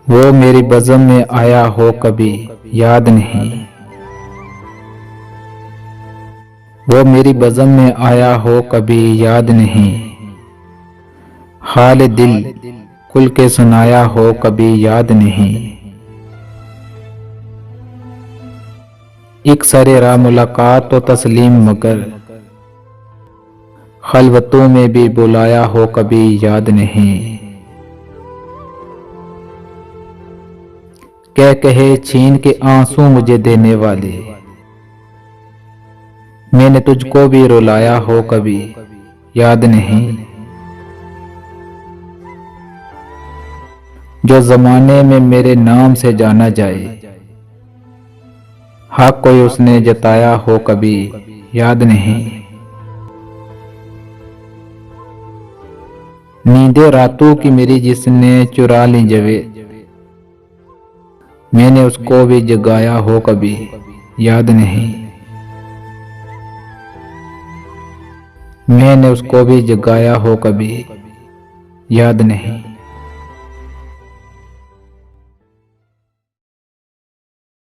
वो मेरी बज़म में आया हो कभी याद नहीं। वो मेरी बज़म में आया हो कभी याद नहीं। हाल दिल खुल के सुनाया हो कभी याद नहीं। एक सरे रा मुलाकात तो तस्लीम मगर खलवतों में भी बुलाया हो कभी याद नहीं। कह कहे छीन के आंसू मुझे देने वाले, मैंने तुझको भी रुलाया हो कभी याद नहीं। जो जमाने में मेरे नाम से जाना जाए, हक कोई उसने जताया हो कभी याद नहीं। नींदे रातों की मेरी जिसने चुरा ली जवे, मैंने उसको भी जगाया हो कभी याद नहीं। मैंने उसको भी जगाया हो कभी याद नहीं।